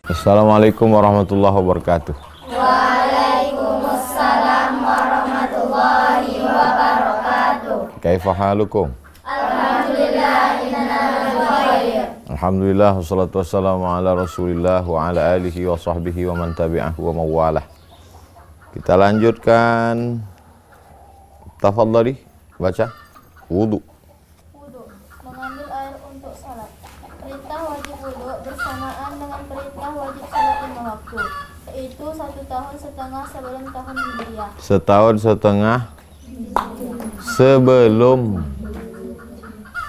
Assalamualaikum warahmatullahi wabarakatuh. Waalaikumsalam warahmatullahi wabarakatuh. Kaifa halukum? Alhamdulillah inna bikhair. Alhamdulillah wassalatu wassalamu ala Rasulillah wa ala alihi wa sahbihi wa man tabi'ahu wa mawalah. Kita lanjutkan. Tafadhali baca. Wudu. Wudhu, mengambil air untuk salat. Perintah wajib wudhu bersamaan dengan perintah wajib salat 5 waktu, yaitu 1,5 tahun sebelum tahun Hijriah. Setahun setengah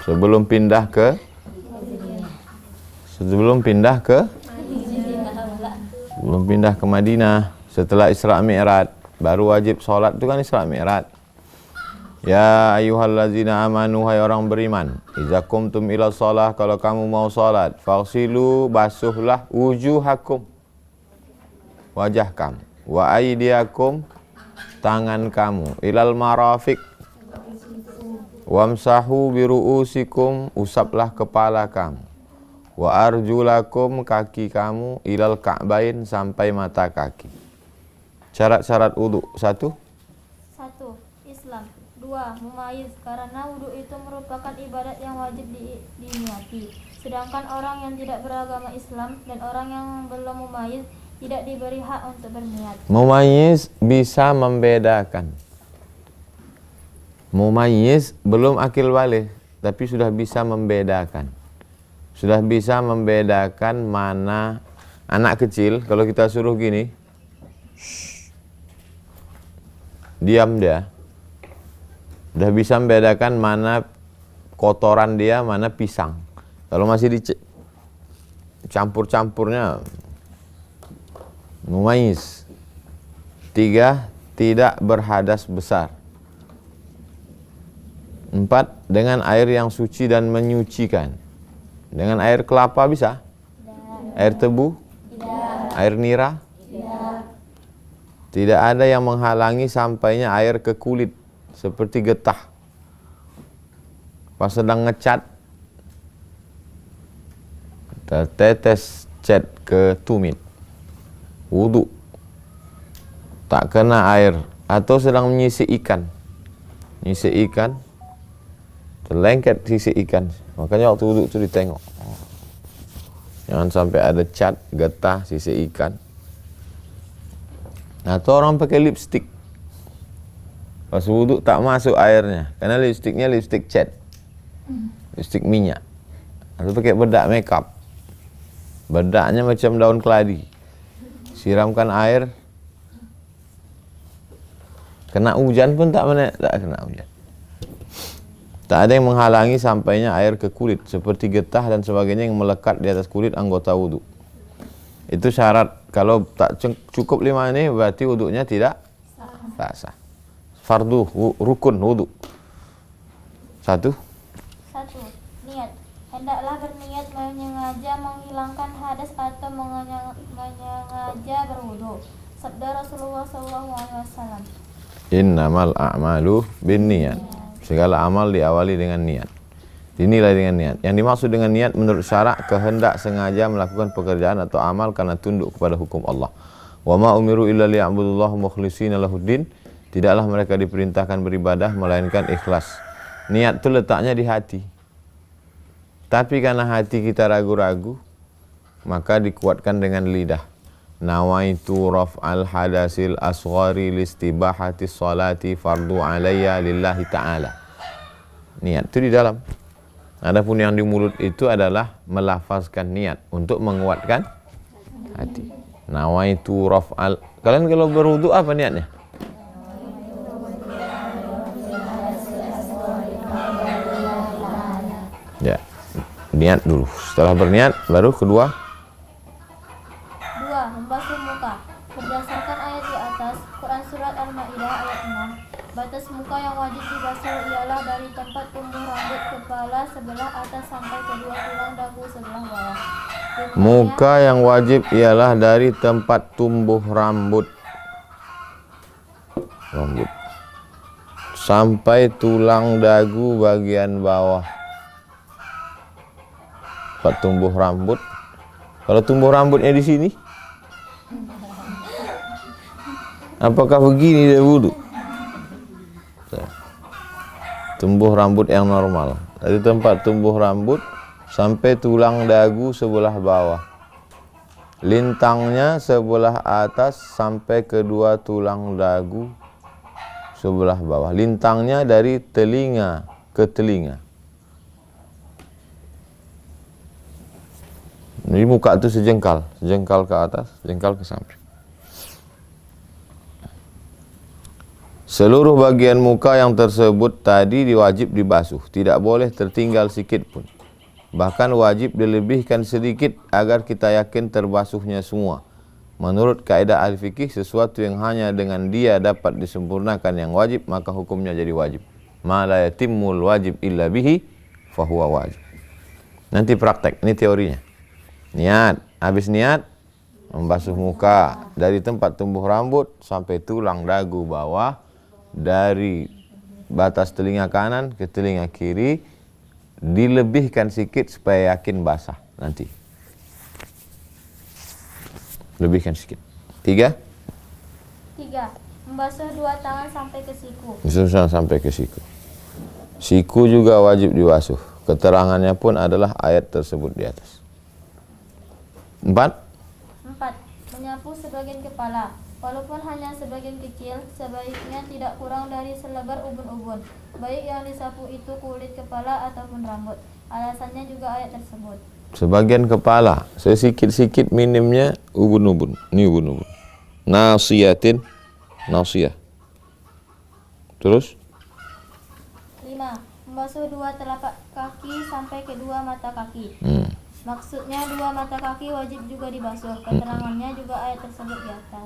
sebelum pindah ke Madinah. Setelah Isra Mi'raj baru wajib sholat, itu kan Isra Mi'raj. Ya ayyuhallazina amanu, hai orang beriman, idza qumtum ila shalah, kalau kamu mau salat, faghsilu, basuhlah, wujuhakum, wajah kamu, wa aydiyakum, tangan kamu, ilal marafiq, wamsahu biru'usikum, usaplah kepala kamu, wa arjulakum, kaki kamu, ilal ka'bain, sampai mata kaki. Syarat-syarat wudu: 1. 1. Islam. 2. Mumayyiz, karena wudhu itu merupakan ibadat yang wajib diniati. Sedangkan orang yang tidak beragama Islam dan orang yang belum mumayyiz tidak diberi hak untuk berniat. Mumayyiz bisa membedakan. Mumayyiz belum akil baligh, tapi sudah bisa membedakan. Sudah bisa membedakan mana anak kecil, kalau kita suruh gini, diam dia. Udah bisa membedakan mana kotoran dia, mana pisang. Kalau masih dicampur-campurnya, mumayyiz. 3. Tidak berhadas besar. 4. Dengan air yang suci dan menyucikan. Dengan air kelapa bisa? Air tebu? Air nira? Tidak ada yang menghalangi sampainya air ke kulit, seperti getah. Pas sedang ngecat, tetes cat ke tumit, wudu, tak kena air. Atau sedang menyisik ikan, terlengket sisik ikan, makanya waktu wudu itu ditengok, jangan sampai ada cat, getah, sisik ikan. Atau orang pakai lipstik, pas wudu tak masuk airnya, karena lipstiknya lipstik cat, lipstik minyak. Atau pakai bedak makeup, bedaknya macam daun keladi, siramkan air, kena hujan pun tak kena hujan. Tak ada yang menghalangi sampainya air ke kulit, seperti getah dan sebagainya yang melekat di atas kulit anggota wudu. Itu syarat. Kalau tak cukup 5 ini, berarti wudunya tidak sah. Fardu, rukun wudu. 1. 1. Niat. Hendaklah berniat menyengaja menghilangkan hadas atau menyengaja berwudu. Sabda Rasulullah SAW. Innamal a'malu binniyat. Segala amal diawali dengan niat, dinilai dengan niat. Yang dimaksud dengan niat menurut syarak, kehendak sengaja melakukan pekerjaan atau amal karena tunduk kepada hukum Allah. Wa ma umiru illa liya'budullaha mukhlishina lahuddin. Tidaklah mereka diperintahkan beribadah melainkan ikhlas. Niat itu letaknya di hati. Tapi karena hati kita ragu-ragu, maka dikuatkan dengan lidah. Nawaitu raf'al hadasil asghari listibahati sholati fardu alayya lillahi ta'ala. Niat itu di dalam. Adapun yang di mulut itu adalah melafazkan niat untuk menguatkan hati. Nawaitu raf'al. Kalian kalau berwudu apa niatnya? Ya, niat dulu. Setelah berniat, baru kedua. 2. Membasuh muka. Berdasarkan ayat di atas, Quran Surat Al-Ma'idah ayat 6, batas muka yang wajib dibasuh ialah dari tempat tumbuh rambut kepala sebelah atas sampai kedua tulang dagu sebelah bawah. Muka yang wajib ialah dari tempat tumbuh rambut sampai tulang dagu bagian bawah. Tempat tumbuh rambut Kalau tumbuh rambutnya di sini, apakah begini dia wudu? Tumbuh rambut yang normal. Dari tempat tumbuh rambut sampai tulang dagu sebelah bawah. Lintangnya sebelah atas sampai kedua tulang dagu sebelah bawah. Lintangnya dari telinga ke telinga. Jadi muka itu sejengkal ke atas, jengkal ke samping. Seluruh bagian muka yang tersebut tadi diwajib dibasuh, tidak boleh tertinggal sikit pun. Bahkan wajib dilebihkan sedikit agar kita yakin terbasuhnya semua. Menurut kaidah ahli fikih, sesuatu yang hanya dengan dia dapat disempurnakan yang wajib, maka hukumnya jadi wajib. Ma la yatimmul wajib illa bihi fahuwa wajib. Nanti praktek, ini teorinya. Niat, habis niat membasuh muka dari tempat tumbuh rambut sampai tulang dagu bawah, dari batas telinga kanan ke telinga kiri, dilebihkan sedikit supaya yakin basah nanti. Lebihkan sedikit. 3. Membasuh dua tangan sampai ke siku. Sampai ke siku. Siku juga wajib dibasuh. Keterangannya pun adalah ayat tersebut di atas. 4. Menyapu sebagian kepala. Walaupun hanya sebagian kecil, sebaiknya tidak kurang dari selebar ubun-ubun, baik yang disapu itu kulit kepala ataupun rambut. Alasannya juga ayat tersebut. Sebagian kepala, sedikit-sedikit minimnya ubun-ubun. Ini ubun-ubun. Nasiyatin, nasiyah. Terus? 5. Membasuh dua telapak kaki sampai kedua mata kaki. Maksudnya dua mata kaki wajib juga dibasuh. Keterangannya juga ayat tersebut di atas.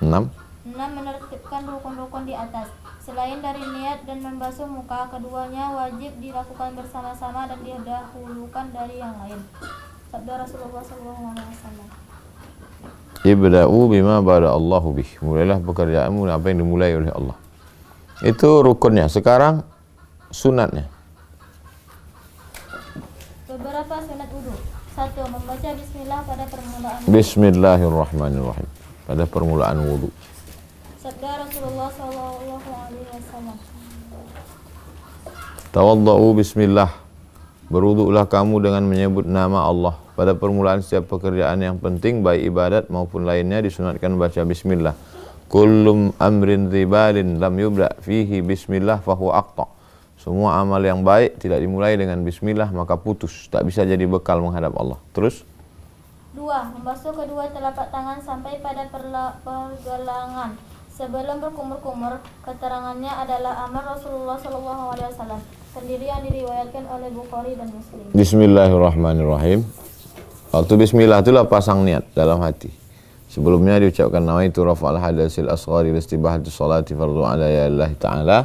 6. Menertibkan rukun-rukun di atas. Selain dari niat dan membasuh muka, keduanya wajib dilakukan bersama-sama dan didahulukan dari yang lain. Sabda Rasulullah SAW. Ibda'u bima bada Allahu bih. Mulailah pekerjaanmu apa yang dimulai oleh Allah. Itu rukunnya. Sekarang sunatnya. Beberapa sunat wudu. 1. Membaca bismillah pada permulaan. Bismillahirrahmanirrahim. Pada permulaan wudu. Sabda Rasulullah SAW. Tawadda'u bismillah. Berwudu'lah kamu dengan menyebut nama Allah. Pada permulaan setiap pekerjaan yang penting, baik ibadat maupun lainnya, disunatkan baca bismillah. Kullum amrin ribalin lam yubda' fihi bismillah fahuwa aqta'. Semua amal yang baik tidak dimulai dengan bismillah maka putus, tak bisa jadi bekal menghadap Allah. Terus? 2. Membasuh kedua telapak tangan sampai pada pergelangan sebelum berkumur-kumur. Keterangannya adalah amal Rasulullah SAW sendiri yang diriwayatkan oleh Bukhari dan Muslim. Bismillahirrahmanirrahim. Waktu bismillah itulah pasang niat dalam hati. Sebelumnya diucapkan nawaitu rafa'al hadasil asghari wa istibahati sholati fardhu ala ya Allah ta'ala.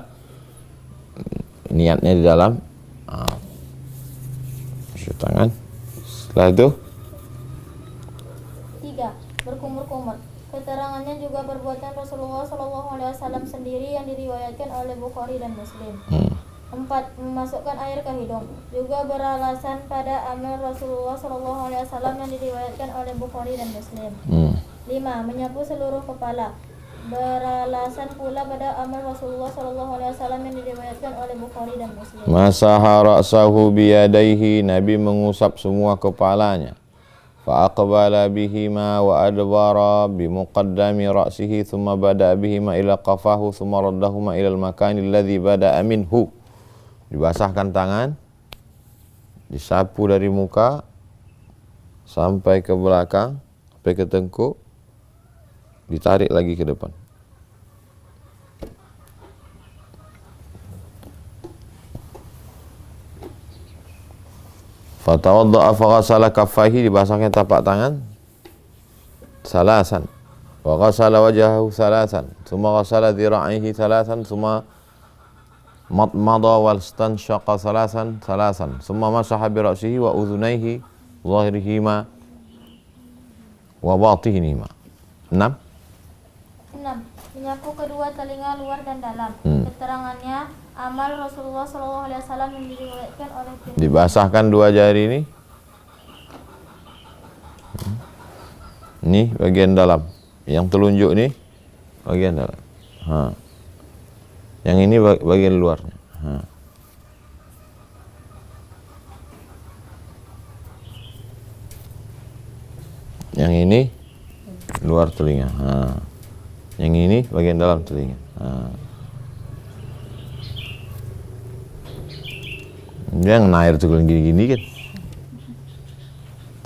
Niatnya di dalam tangan. Setelah itu 3. Berkumur-kumur. Keterangannya juga perbuatan Rasulullah SAW sendiri yang diriwayatkan oleh Bukhari dan Muslim. 4. Memasukkan air ke hidung, juga beralasan pada amal Rasulullah SAW yang diriwayatkan oleh Bukhari dan Muslim. 5. Menyapu seluruh kepala, beralasan pula pada amal Rasulullah SAW yang diriwayatkan oleh Bukhari dan Muslim. Masaha ra'sahu biyadaihi, Nabi mengusap semua kepalanya. Fa'aqbala bihima wa adbara bimuqaddami ra'sihi thumma bada'a bihima ila qafahu thumma raddahuma ila al-makani alladhi bada'a minhu. Dibasahkan tangan, disapu dari muka sampai ke belakang, sampai ke tengkuk, ditarik lagi ke depan. Fatawadda'a faghasala kaffaihi, dibasahkan tapak tangan salasan, wa ghasala wajhahu salasan, thumma ghasala dhira'ihi salasan, thumma madmada wal stanshaqa salasan, thumma masaha bi ra'sihi wa udhunayhi zahirihima wa batinihima. 6. Menyapu kedua telinga luar dan dalam. Keterangannya amal Rasulullah SAW yang diriwayatkan oleh Tirmidzi. Dibasahkan dua jari ini Ini bagian dalam. Yang telunjuk ini bagian dalam. Yang ini bagian luarnya. Yang ini luar telinga. Yang ini bagian dalam telinga. Yang air tuh gini-gini kan.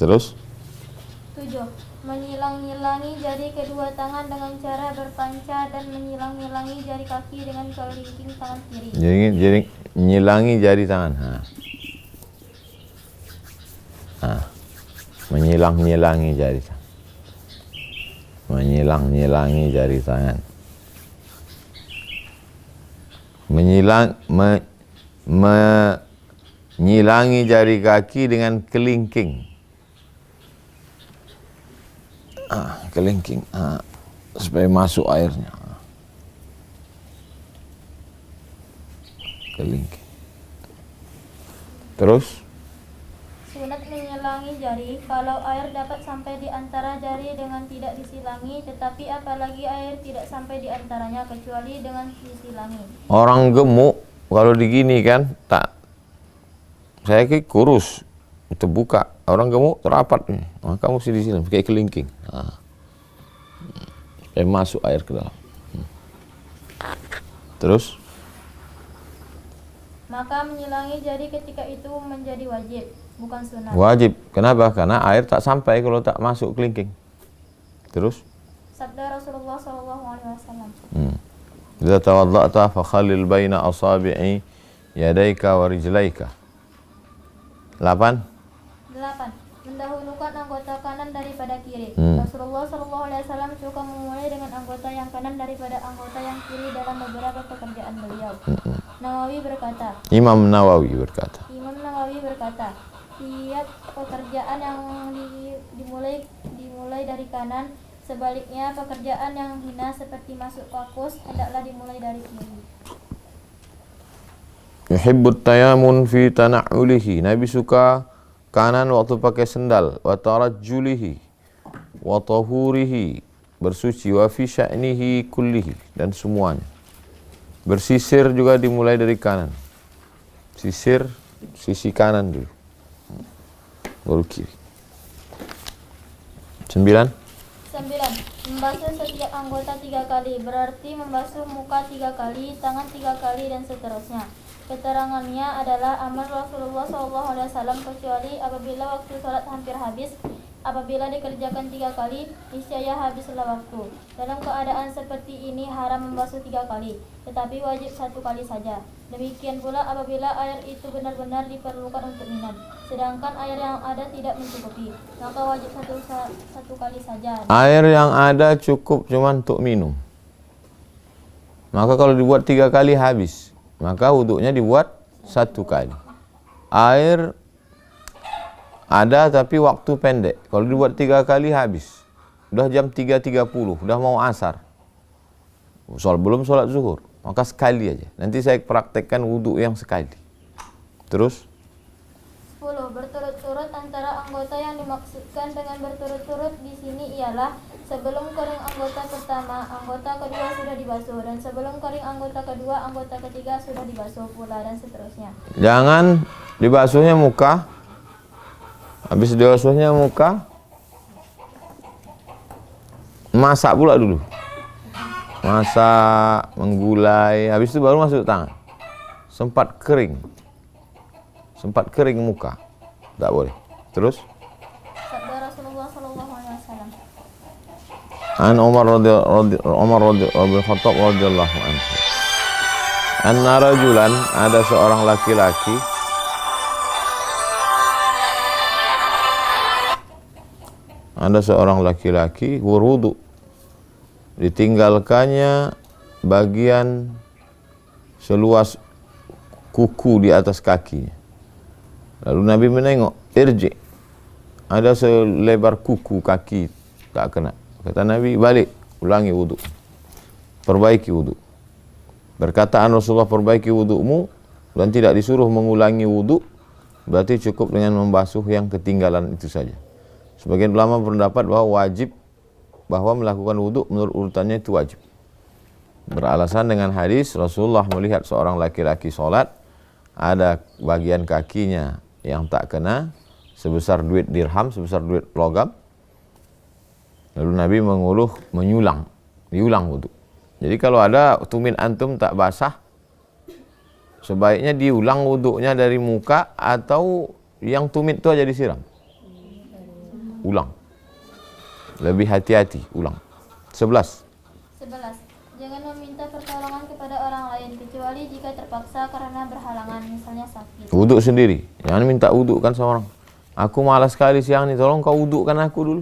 Terus 7. Menyilang-nyilangi jari kedua tangan dengan cara berpanca dan menyilang-nyilangi jari kaki dengan kelingking tangan kiri. Jadi nyilangi jari tangan. Menyilang-nyilangi jari tangan. Menyilang-nyilangi jari tangan. Menyilangi jari kaki dengan kelingking. Kelingking. Supaya masuk airnya. Kelingking. Terus Sunat menyilangi jari kalau air dapat sampai di antara jari dengan tidak disilangi, tetapi apalagi air tidak sampai di antaranya kecuali dengan disilangi. orang gemuk kalau digini kan tak, saya kurus terbuka, orang gemuk terapat nih, maka mesti disilang pakai kelingking. Masuk air ke dalam. Terus Maka menyilangi jari ketika itu menjadi wajib, bukan sunat. wajib. Kenapa? Karena air tak sampai kalau tak masuk kelingking. Terus Sabda Rasulullah SAW. idza tawadda'ta fa khallil baina asabi'i yadayka wa rijlaika. 8. Mendahulukan anggota kanan daripada kiri. Rasulullah SAW suka memulai dengan anggota yang kanan daripada anggota yang kiri dalam beberapa pekerjaan beliau. Imam Nawawi berkata, tiap pekerjaan yang dimulai dari kanan, sebaliknya pekerjaan yang hina seperti masuk kakus hendaklah dimulai dari kiri. yuhibbut tayamun fi tana'ulihi. Nabi suka kanan waktu pakai sendal, wa tarajjulihi wa tahurihi, bersuci, wa fi sya'nihi kullihi, dan semuanya. Bersisir juga dimulai dari kanan. Sisir sisi kanan dulu, baru kiri. 9. Membasuh setiap anggota 3 kali, berarti membasuh muka 3 kali, tangan 3 kali, dan seterusnya. Keterangannya adalah amal Rasulullah SAW kecuali apabila waktu sholat hampir habis. Apabila dikerjakan 3 kali, niscaya habislah waktu. Dalam keadaan seperti ini haram membasuh 3 kali, tetapi wajib 1 kali saja. Demikian pula apabila air itu benar-benar diperlukan untuk minum, sedangkan air yang ada tidak mencukupi, maka wajib satu kali saja. Air yang ada cukup cuma untuk minum. Maka kalau dibuat 3 kali habis, maka wuduknya dibuat 1 kali. Air ada tapi waktu pendek. Kalau dibuat 3 kali habis. Udah jam 3.30, udah mau asar. Belum sholat zuhur. Maka sekali aja. Nanti saya praktekkan wuduk yang sekali. Terus 10. Berturut-turut antara anggota yang dimaksudkan dengan berturut-turut di sini ialah sebelum kering anggota pertama, anggota kedua sudah dibasuh, dan sebelum kering anggota kedua, anggota ketiga sudah dibasuh pula, dan seterusnya. jangan dibasuhnya muka. Habis dibasuhnya muka, masak pula dulu. Masak, menggulai, habis itu baru masuk tangan. Sempat kering muka, tak boleh. Terus Sabda Rasulullah SAW. An Umar radhiyallahu Khattab radhiyallahu anhu. Anna rajulan, ada seorang laki-laki, berwudu, ditinggalkannya bagian seluas kuku di atas kakinya. Lalu Nabi menengok, irji, ada selebar kuku kaki tak kena. Kata Nabi, balik, ulangi wudu, perbaiki wudu. Perkataan Rasulullah, perbaiki wudumu, dan tidak disuruh mengulangi wudu, berarti cukup dengan membasuh yang ketinggalan itu saja. Sebagian ulama berpendapat bahwa wajib bahwa melakukan wudhu menurut urutannya itu wajib. Beralasan dengan hadis Rasulullah melihat seorang laki-laki sholat, ada bagian kakinya yang tak kena sebesar duit dirham, sebesar duit logam. Lalu Nabi diulang wudhu. Jadi kalau ada tumit antum tak basah, sebaiknya diulang wudhunya dari muka atau yang tumit itu aja disiram. Ulang. Lebih hati-hati, ulang. 11. Jangan meminta pertolongan kepada orang lain kecuali jika terpaksa karena berhalangan, misalnya sakit. Wudhu sendiri. Jangan minta wudhu kan sama orang. Aku malas sekali siang nih, tolong kau wudhukan aku dulu.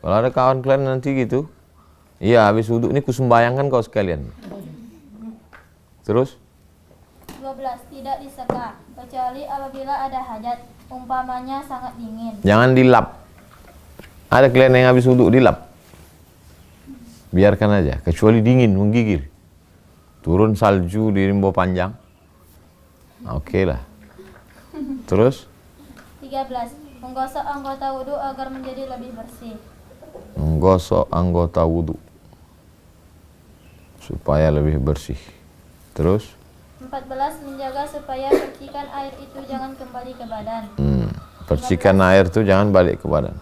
Kalau ada kawan kalian nanti gitu, iya habis wudhu ini kusembayangkan kau sekalian. Terus? 12. Tidak diseka, kecuali apabila ada hajat, umpamanya sangat dingin. Jangan dilap. Ada kalian yang habis wudhu dilap. Biarkan aja, kecuali dingin, menggigil. Turun salju di Rimbo Panjang. Oke lah. Terus? 13. Menggosok anggota wudhu agar menjadi lebih bersih. Menggosok anggota wudhu supaya lebih bersih. Terus? 14. Menjaga supaya percikan air itu jangan kembali ke badan. Percikan air itu jangan balik ke badan.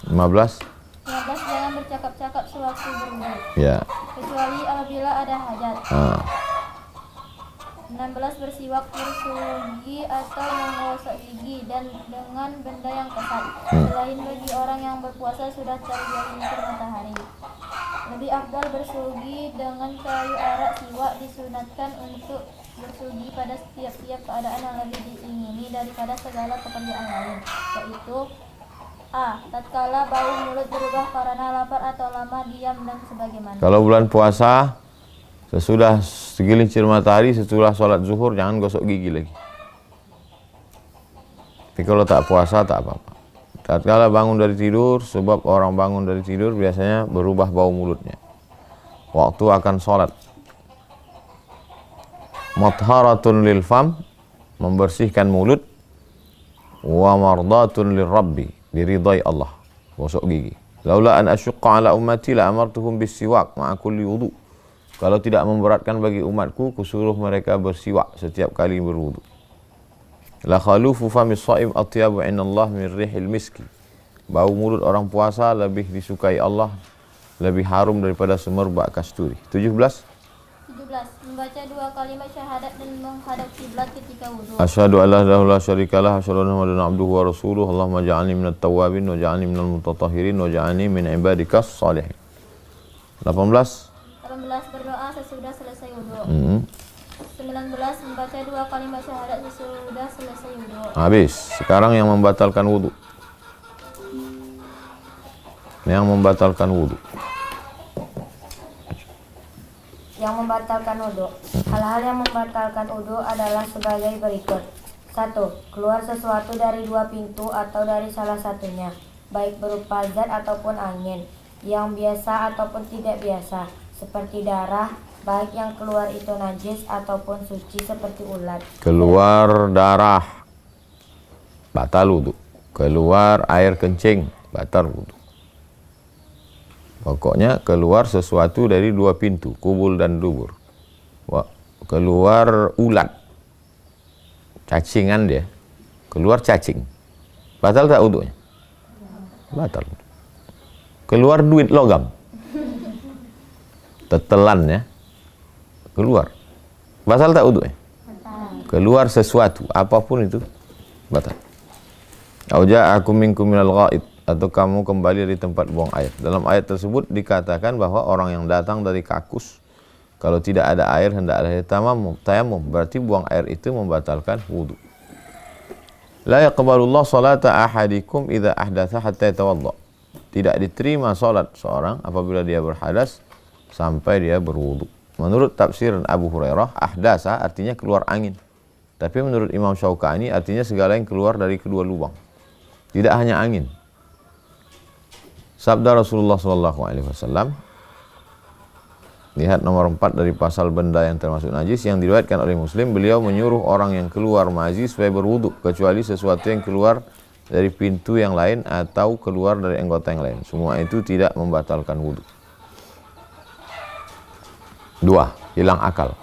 15. 15. Jangan bercakap-cakap sewaktu berwudhu, Ya. kecuali apabila ada hajat. 16. Bersiwak, bersugi atau menggosok gigi dan dengan benda yang kesat, selain bagi orang yang berpuasa sudah tergelincir matahari. Lebih afdal bersugi dengan kayu arak. Siwak disunatkan untuk bersugi pada setiap keadaan yang lebih diingini daripada segala pekerjaan lain, yaitu A. Tatkala bau mulut berubah karena lapar atau lama diam dan sebagaimana. Kalau bulan puasa, sesudah segelincir matahari, setelah sholat zuhur, jangan gosok gigi lagi. Tapi kalau tak puasa, tak apa-apa. Tatkala bangun dari tidur, sebab orang bangun dari tidur biasanya berubah bau mulutnya. Waktu akan sholat. Mutharatun lil fam, membersihkan mulut. Wa mardatun lil rabbi, diridai Allah, gosok gigi. Laula an asyqa ala ummati la amartuhum bisiwak ma'a kulli wudu. Kalau tidak memberatkan bagi umatku, kusuruh mereka bersiwak setiap kali berwudu. La khalufu famis shaim atyabu inallah min rihil miski. Bau mulut orang puasa lebih disukai Allah, lebih harum daripada semerbak kasturi. 17. 17. Membaca 2 kalimat syahadat dan menghadap kiblat ketika wudu. Asyhadu an la ilaha illallah syarikalah, asyhadu anna muhammadan abduhu wa rasuluh. Allahumma ja'alni minat tawwabin wa ja'alni minal mutatahhirin wa ja'alni min ibadikas salihin. 18. 18. Berdoa sesudah selesai wudu. 19. Membaca 2 kalimat syahadat sesudah selesai wudu. Habis. Sekarang yang membatalkan wudu. Yang membatalkan wudu. Yang membatalkan wudhu. Hal-hal yang membatalkan wudhu adalah sebagai berikut. 1. Keluar sesuatu dari 2 pintu atau dari salah satunya, baik berupa zat ataupun angin, yang biasa ataupun tidak biasa, seperti darah, baik yang keluar itu najis ataupun suci seperti ulat. Keluar darah, batal wudu. Keluar air kencing, batal wudu. Pokoknya keluar sesuatu dari 2 pintu, kubul dan dubur. Keluar ulat, cacingan dia, keluar cacing, batal tak wudunya? Batal. Keluar duit logam, tetelan ya, keluar, batal tak wudunya? Keluar sesuatu, apapun itu, batal. Auja'akum minkum minal ghaid, atau kamu kembali dari tempat buang air. Dalam ayat tersebut dikatakan bahwa orang yang datang dari kakus, kalau tidak ada air hendaklah tayamum, berarti buang air itu membatalkan wudu. La yaqbalullah salata ahadikum idza ahdatha hatta yatawadda. Tidak diterima salat seorang apabila dia berhadas sampai dia berwudu. Menurut tafsir Abu Hurairah, ahdasa artinya keluar angin. Tapi menurut Imam Syaukani artinya segala yang keluar dari kedua lubang. Tidak hanya angin. Sabda Rasulullah SAW, lihat nomor 4 dari pasal benda yang termasuk najis yang diriwayatkan oleh Muslim. Beliau menyuruh orang yang keluar mazi supaya berwudu, kecuali sesuatu yang keluar dari pintu yang lain atau keluar dari anggota yang lain. Semua itu tidak membatalkan wudu. 2. Hilang akal.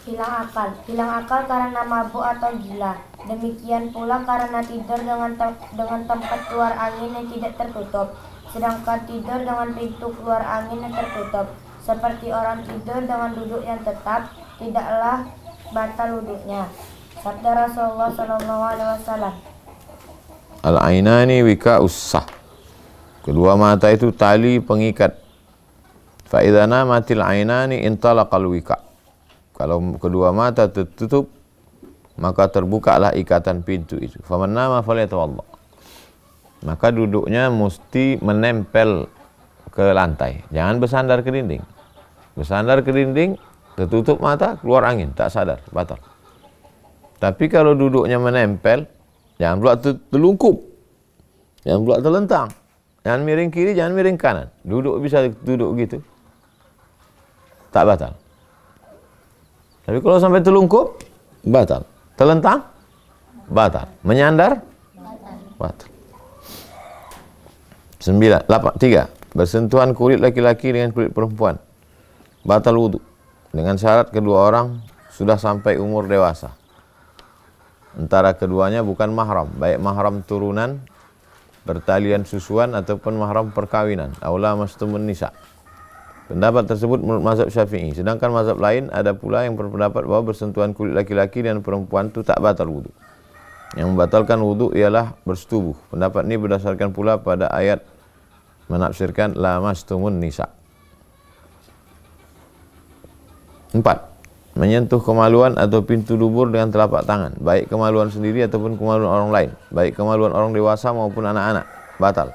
Hilang akal karena mabuk atau gila. Demikian pula karena tidur dengan tempat keluar angin yang tidak tertutup. Sedangkan tidur dengan pintu keluar angin yang tertutup, seperti orang tidur dengan duduk yang tetap, tidaklah batal wuduknya. Sabda Rasulullah SAW. Al-ainani wika'us sah. Kedua mata itu tali pengikat. Fa idza namatil ainani intalaqal wika'. Kalau kedua mata tertutup, maka terbukalah ikatan pintu itu. Faman nama falyatawadda. Maka duduknya mesti menempel ke lantai. Jangan bersandar ke dinding. Bersandar ke dinding, tertutup mata, keluar angin, tak sadar, batal. Tapi kalau duduknya menempel, jangan pula terlungkup. Jangan pula terlentang. Jangan miring kiri, jangan miring kanan. Duduk bisa duduk gitu. Tak batal. Tapi kalau sampai terlungkup, batal. Terlentang, batal. Menyandar, batal. 3. Bersentuhan kulit laki-laki dengan kulit perempuan, batal wudu. Dengan syarat kedua orang sudah sampai umur dewasa. Antara keduanya bukan mahram, baik mahram turunan, pertalian susuan ataupun mahram perkawinan. Aula mastumun nisa. Pendapat tersebut menurut mazhab Syafi'i. Sedangkan mazhab lain ada pula yang berpendapat bahwa bersentuhan kulit laki-laki dan perempuan itu tak batal wudu. Yang membatalkan wudu ialah bersetubuh. Pendapat ini berdasarkan pula pada ayat menafsirkan lamastumun nisa. 4. Menyentuh kemaluan atau pintu dubur dengan telapak tangan, baik kemaluan sendiri ataupun kemaluan orang lain, baik kemaluan orang dewasa maupun anak-anak, batal.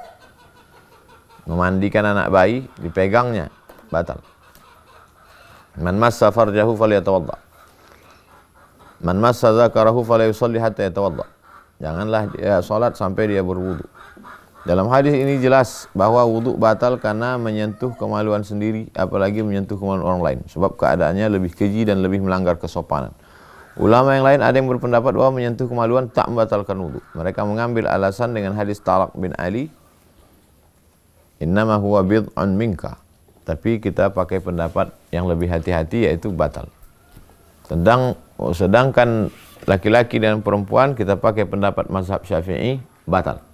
Memandikan anak bayi, dipegangnya, batal. Man massa farjahu falyatawadda. Man massa zakarahu falyusalli hatta yatawadda. Janganlah dia salat sampai dia berwudu. Dalam hadis ini jelas bahwa wudu batal karena menyentuh kemaluan sendiri, apalagi menyentuh kemaluan orang lain, sebab keadaannya lebih keji dan lebih melanggar kesopanan. Ulama yang lain ada yang berpendapat bahwa menyentuh kemaluan tak membatalkan wudu. Mereka mengambil alasan dengan hadis Talaq bin Ali, innama huwa bid'un minka. Tapi kita pakai pendapat yang lebih hati-hati, yaitu batal. Sedangkan laki-laki dan perempuan kita pakai pendapat mazhab Syafi'i, batal.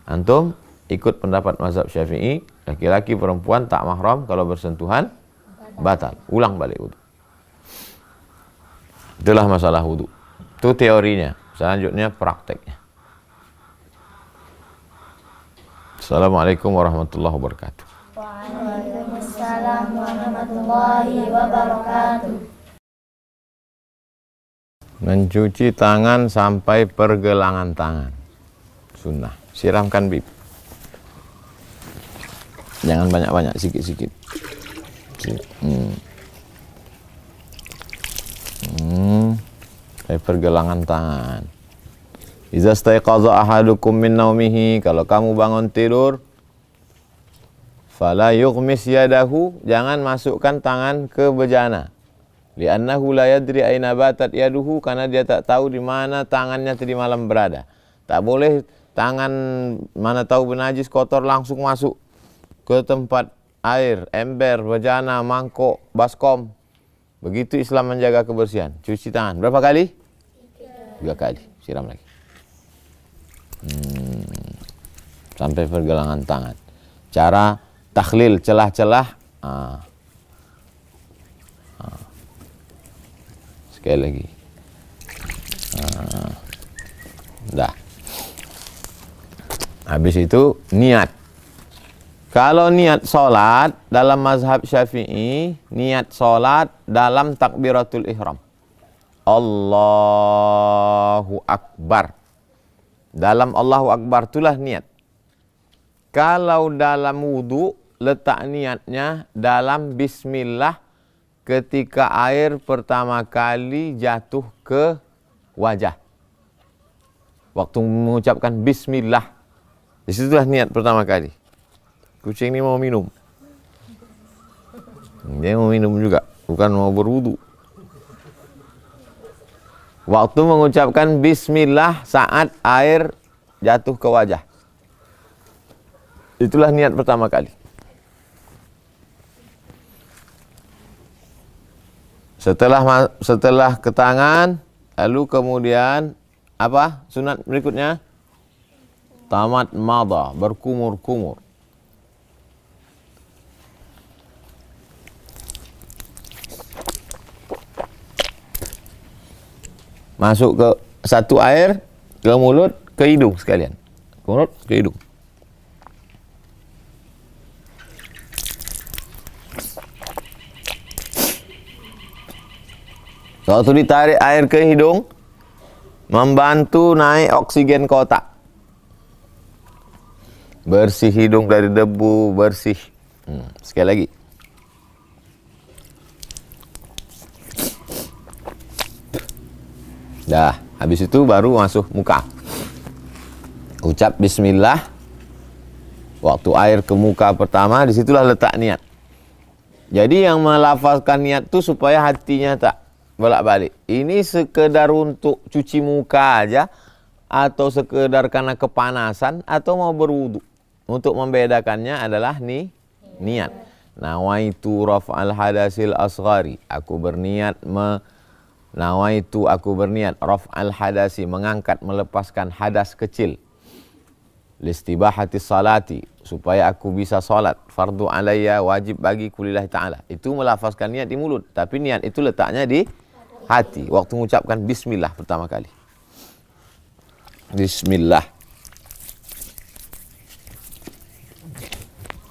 Antum ikut pendapat mazhab Syafi'i, laki-laki perempuan tak mahram kalau bersentuhan, batal. Ulang balik wudu. Itulah masalah wudu. Itu teorinya. Selanjutnya prakteknya. Assalamualaikum warahmatullahi wabarakatuh. Waalaikumsalam warahmatullahi wabarakatuh. Mencuci tangan sampai pergelangan tangan, sunnah. Siramkan bib. Jangan banyak-banyak, sikit-sikit. Sampai pergelangan tangan. Iza staiqadha ahadukum min naumihi, kalau kamu bangun tidur, fala yughmis yadahu, jangan masukkan tangan ke bejana. Li'annahu la yadri aina batat yaduhu, karena dia tak tahu di mana tangannya tadi malam berada. Tak boleh tangan mana tahu bernajis kotor langsung masuk ke tempat air, ember, bejana, mangkok, baskom. Begitu Islam menjaga kebersihan. Cuci tangan berapa kali? 3 kali. Siram lagi. Sampai pergelangan tangan. Cara takhlil celah-celah. Sekali lagi. Dah. Habis itu niat. Kalau niat solat dalam mazhab Syafi'i, niat solat dalam takbiratul ihram. Allahu Akbar. Dalam Allahu Akbar itulah niat. Kalau dalam wudu, letak niatnya dalam bismillah ketika air pertama kali jatuh ke wajah. Waktu mengucapkan bismillah, disitulah niat pertama kali. Kucing ini mau minum. Dia mau minum juga, bukan mau berwudu. Waktu mengucapkan bismillah saat air jatuh ke wajah. Itulah niat pertama kali. Setelah ke tangan, lalu kemudian apa sunat berikutnya? Tamat madha, berkumur-kumur. Masuk ke satu air, ke mulut, ke hidung sekalian. Ke mulut, ke hidung. Waktu ditarik air ke hidung, membantu naik oksigen ke otak. Bersih hidung dari debu, bersih. Sekali lagi. Dah, habis itu baru masuk muka. Ucap bismillah. Waktu air ke muka pertama, disitulah letak niat. Jadi yang melafazkan niat itu supaya hatinya tak bolak-balik. Ini sekedar untuk cuci muka aja, atau sekedar karena kepanasan, atau mau berwudu. Untuk membedakannya adalah niat. Nawaitu raf'al hadasil asghari. Aku berniat raf'al hadasi, mengangkat, melepaskan hadas kecil. Listibahati salati, supaya aku bisa salat. Fardu alayya, wajib bagi kulillahi ta'ala. Itu melafazkan niat di mulut, tapi niat itu letaknya di hati. Waktu mengucapkan bismillah pertama kali. Bismillah.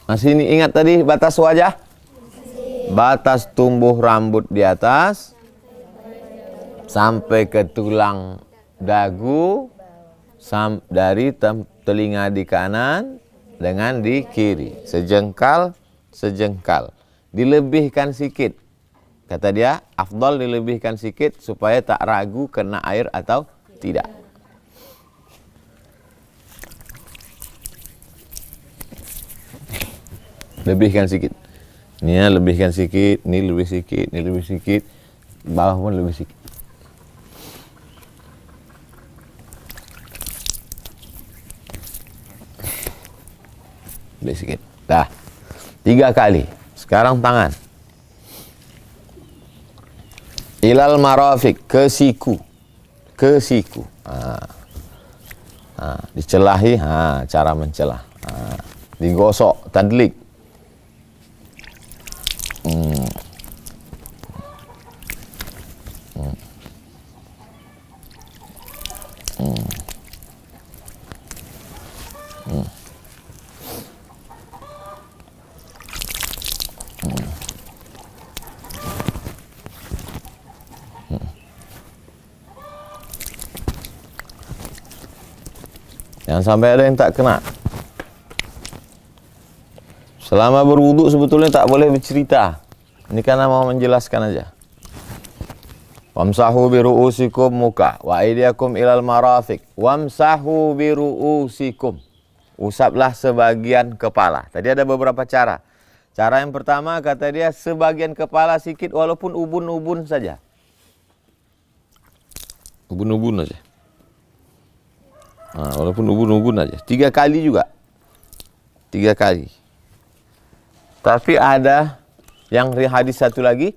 Masih ingat tadi batas wajah? Batas tumbuh rambut di atas sampai ke tulang dagu, dari telinga di kanan dengan di kiri, sejengkal. Dilebihkan sikit. Kata dia, afdal dilebihkan sikit supaya tak ragu kena air atau tidak. Lebihkan sikit. Ini lebihkan sikit, ini lebih sikit, ini lebih sikit. Bawah pun lebih sikit. Lebih sikit. Dah. 3 kali. Sekarang tangan. Ilal marafik, ke siku. Dicelahi, cara mencelah. Digosok, tadlik. Jangan sampai ada yang tak kena. Selama berwudu sebetulnya tak boleh bercerita. Ini karena mau menjelaskan aja. Wamsahu biru'usikum muka wa aydiyakum ilal marafiq. Wamsahu biru'usikum. Usaplah sebagian kepala. Tadi ada beberapa cara. Cara yang pertama kata dia sebagian kepala sikit walaupun ubun-ubun saja. Ubun-ubun aja. Walaupun ubun-ubun aja. 3 kali juga. 3 kali. Tapi ada yang hadis satu lagi,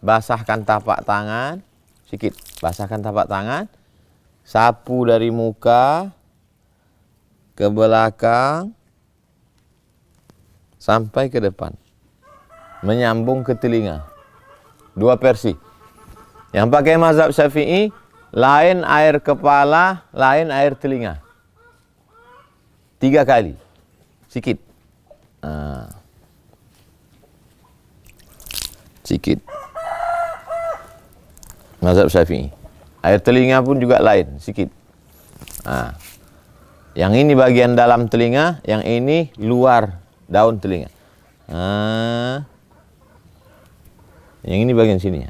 basahkan tapak tangan sikit, basahkan tapak tangan, sapu dari muka ke belakang sampai ke depan, menyambung ke telinga. 2 versi. Yang pakai mazhab Syafi'i, lain air kepala, lain air telinga. 3 kali, sikit. Sikit. Mazhab Syafi'i. Air telinga pun juga lain, sikit. Yang ini bagian dalam telinga, yang ini luar daun telinga. Yang ini bagian sini.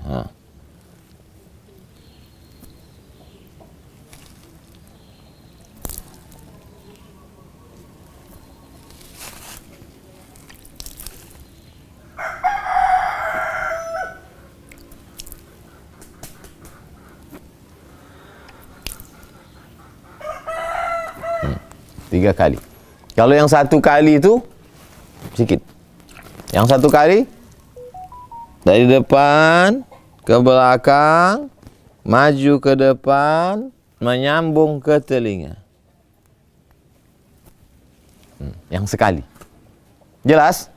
3 kali. Kalau yang 1 kali itu sikit. Yang 1 kali dari depan ke belakang, maju ke depan, menyambung ke telinga. Yang sekali. Jelas?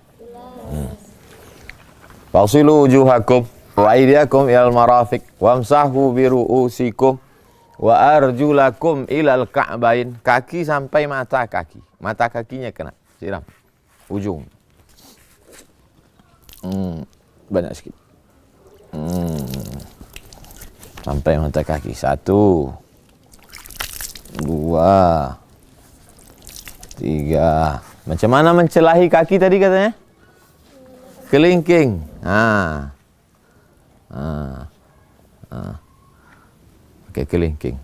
Fasilu wujuhakum wa aydiyakum ilal marafiq wamsahu bi ru'usikum wa arjulakum ilal ka'bain. Kaki sampai mata kaki. Mata kakinya kena siram ujung. Banyak sikit. Sampai mata kaki. 1 2 3. Macam mana mencelahi kaki tadi katanya? Kelingking. Okey, kelingking.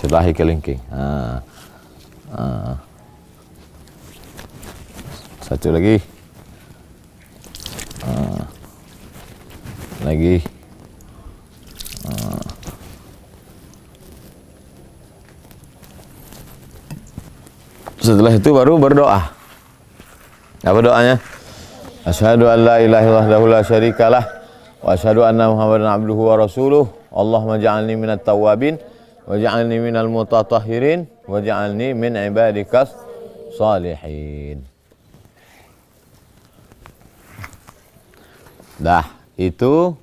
Celahi kelingking. Satu lagi. Lagi. Setelah itu baru berdoa. Apa doanya? Asyhadu an la ilaha illallah wahdahu la syarikalah wa asyhadu anna Muhammadan abduhu wa rasuluh. Allahumma ja'alni minat tawwabin wa ja'alni minal mutatahhirin wa ja'alni min ibadikas salihin. Dah, itu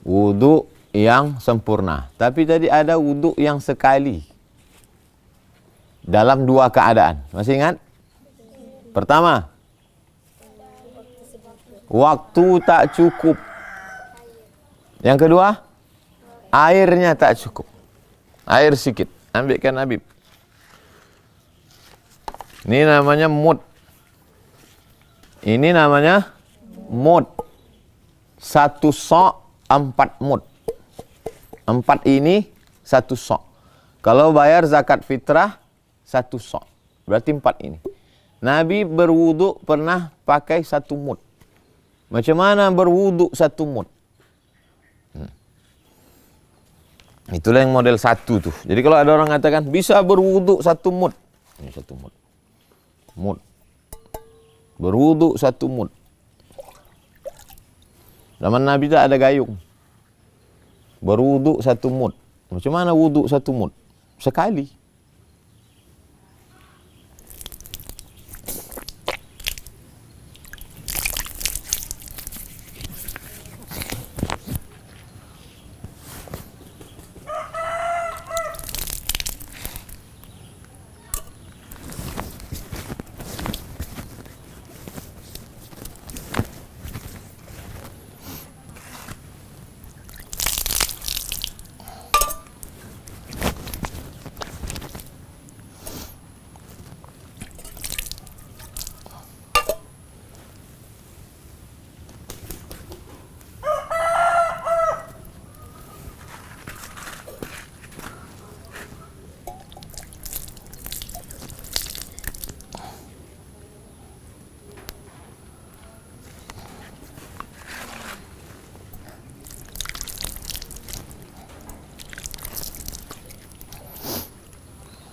wudu yang sempurna. Tapi tadi ada wudu yang sekali. Dalam 2 keadaan. Masih ingat? Pertama, waktu tak cukup. Yang kedua, airnya tak cukup. Air sikit. Ambilkan Habib. Ini namanya mud. Ini namanya mud. 1 sok 4 mud. 4 ini 1 sok. Kalau bayar zakat fitrah 1 sok. Berarti 4 ini. Nabi berwudu pernah pakai 1 mud. Macam mana berwudu 1 mud? Itulah yang model 1 tuh. Jadi kalau ada orang katakan bisa berwudu 1 mud. Ini 1 mud. Mud. Berwudu 1 mud. Zaman Nabi tak ada gayung. Berwudu 1 mud. Macam mana wudu 1 mud? Sekali.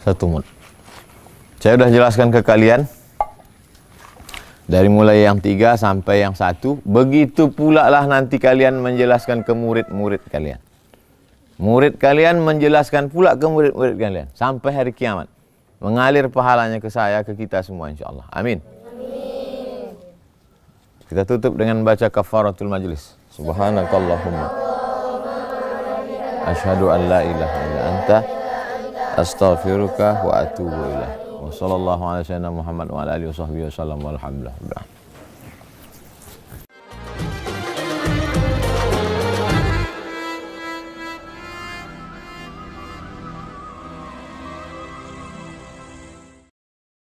Satu mud. Saya sudah jelaskan ke kalian dari mulai yang 3 sampai yang 1. Begitu pula lah nanti kalian menjelaskan ke murid-murid kalian. Murid kalian menjelaskan pula ke murid-murid kalian sampai hari kiamat. Mengalir pahalanya ke saya, ke kita semua insyaAllah. Amin. Amin. Kita tutup dengan baca kafaratul majlis. Subhanakallahumma asyhadu an la ilaha illa anta astaghfiruka wa atubu ilaik. Wa sallallahu ala sayyidina Muhammad wa ala alihi wa sahbihi wasallam walhamdulillah.